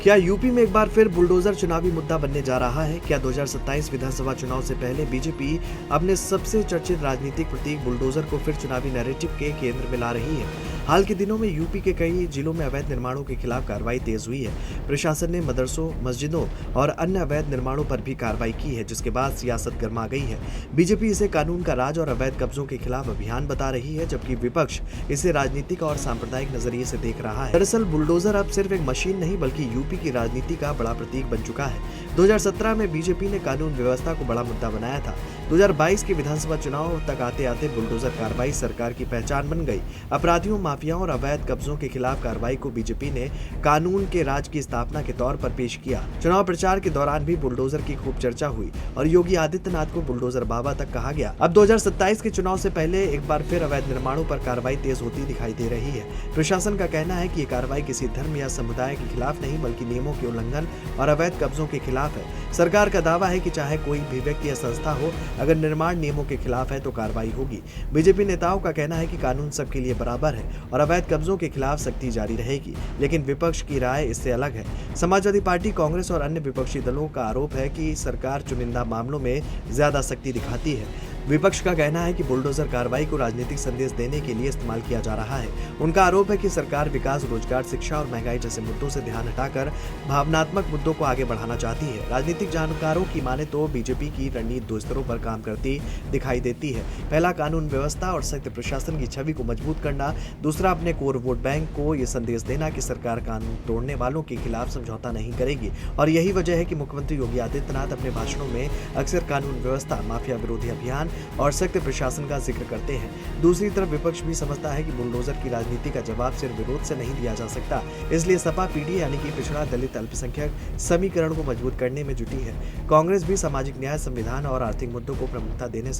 क्या यूपी में एक बार फिर बुलडोजर चुनावी मुद्दा बनने जा रहा है? क्या 2027 विधानसभा चुनाव से पहले बीजेपी अपने सबसे चर्चित राजनीतिक प्रतीक बुलडोजर को फिर चुनावी नैरेटिव के केंद्र में ला रही है? हाल के दिनों में यूपी के कई जिलों में अवैध निर्माणों के खिलाफ कार्रवाई तेज हुई है। प्रशासन ने मदरसों, मस्जिदों और अन्य अवैध निर्माणों पर भी कार्रवाई की है, जिसके बाद सियासत गर्मा गई है। बीजेपी इसे कानून का राज और अवैध कब्जों के खिलाफ अभियान बता रही है, जबकि विपक्ष इसे राजनीतिक और सांप्रदायिक नजरिए से देख रहा है। दरअसल बुलडोजर अब सिर्फ एक मशीन नहीं बल्कि यूपी की राजनीति का बड़ा प्रतीक बन चुका है। 2017 में बीजेपी ने कानून व्यवस्था को बड़ा मुद्दा बनाया था। 2022 के विधानसभा चुनाव तक आते आते बुलडोजर कार्रवाई सरकार की पहचान बन गई। अपराधियों, माफियाओं और अवैध कब्जों के खिलाफ कार्रवाई को बीजेपी ने कानून के राज की स्थापना के तौर पर पेश किया। चुनाव प्रचार के दौरान भी बुलडोजर की खूब चर्चा हुई और योगी आदित्यनाथ को बुलडोजर बाबा तक कहा गया। अब 2027 के चुनाव से पहले एक बार फिर अवैध निर्माणों पर कार्रवाई तेज होती दिखाई दे रही है। प्रशासन का कहना है कि ये कार्रवाई किसी धर्म या समुदाय के खिलाफ नहीं बल्कि नियमों के उल्लंघन और अवैध कब्जों के खिलाफ है। सरकार का दावा है कि चाहे कोई भी व्यक्ति या संस्था हो, अगर निर्माण नियमों के खिलाफ है तो कार्रवाई होगी। बीजेपी नेताओं का कहना है कि कानून सबके लिए बराबर है और अवैध कब्जों के खिलाफ सख्ती जारी रहेगी, लेकिन विपक्ष की राय इससे अलग है। समाजवादी पार्टी, कांग्रेस और अन्य विपक्षी दलों का आरोप है कि सरकार चुनिंदा मामलों में ज्यादा सख्ती दिखाती है। विपक्ष का कहना है कि बुलडोजर कार्रवाई को राजनीतिक संदेश देने के लिए इस्तेमाल किया जा रहा है। उनका आरोप है कि सरकार विकास, रोजगार, शिक्षा और महंगाई जैसे मुद्दों से ध्यान हटाकर भावनात्मक मुद्दों को आगे बढ़ाना चाहती है। राजनीतिक जानकारों की माने तो बीजेपी की रणनीति दो स्तरों पर काम करती दिखाई देती है। पहला, कानून व्यवस्था और सख्त प्रशासन की छवि को मजबूत करना। दूसरा, अपने कोर वोट बैंक को ये संदेश देना कि सरकार कानून तोड़ने वालों के खिलाफ समझौता नहीं करेगी। और यही वजह है कि मुख्यमंत्री योगी आदित्यनाथ अपने भाषणों में अक्सर कानून व्यवस्था, माफिया विरोधी अभियान और सख्त प्रशासन का जिक्र करते हैं। दूसरी तरफ विपक्ष भी समझता है कि बुलडोजर की राजनीति का जवाब सिर्फ विरोध से नहीं दिया जा सकता, इसलिए सपा पीडी यानी कि पिछड़ा, दलित, अल्पसंख्यक समीकरण को मजबूत करने में जुटी है। कांग्रेस भी सामाजिक न्याय, संविधान और आर्थिक मुद्दों को प्रमुखता देने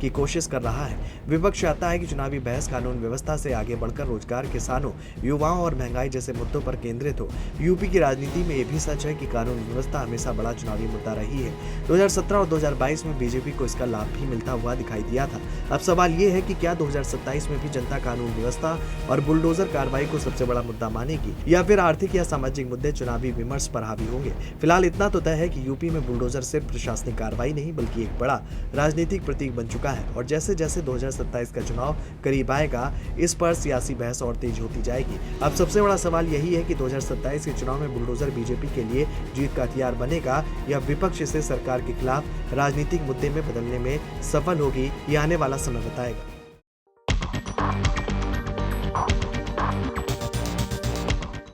की कोशिश कर रहा है। विपक्ष चाहता है कि चुनावी बहस कानून व्यवस्था से आगे बढ़कर रोजगार, किसानों, युवाओं और महंगाई जैसे मुद्दों पर केंद्रित हो। यूपी की राजनीति में यह भी सच है कि कानून व्यवस्था हमेशा बड़ा चुनावी मुद्दा रही है। 2017 और 2022 में बीजेपी को इसका लाभ भी मिलता हुआ दिखाई दिया था। अब सवाल ये है कि क्या 2027 में भी जनता कानून व्यवस्था और बुलडोजर कार्रवाई को सबसे बड़ा मुद्दा मानेगी या फिर आर्थिक या सामाजिक मुद्दे चुनावी विमर्श पर हावी होंगे। फिलहाल इतना तो तय है कि यूपी में बुलडोजर सिर्फ प्रशासनिक कार्रवाई नहीं बल्कि एक बड़ा राजनीतिक प्रतीक बन चुका है और जैसे जैसे 2027 का चुनाव करीब आएगा, इस पर सियासी बहस और तेज होती जाएगी। अब सबसे बड़ा सवाल यही है कि 2027 के चुनाव में बुलडोजर बीजेपी के लिए जीत का हथियार बनेगा या विपक्ष इसे सरकार के खिलाफ राजनीतिक मुद्दे में बदलने में सफल होगी। ये आने वाला समय बताएगा।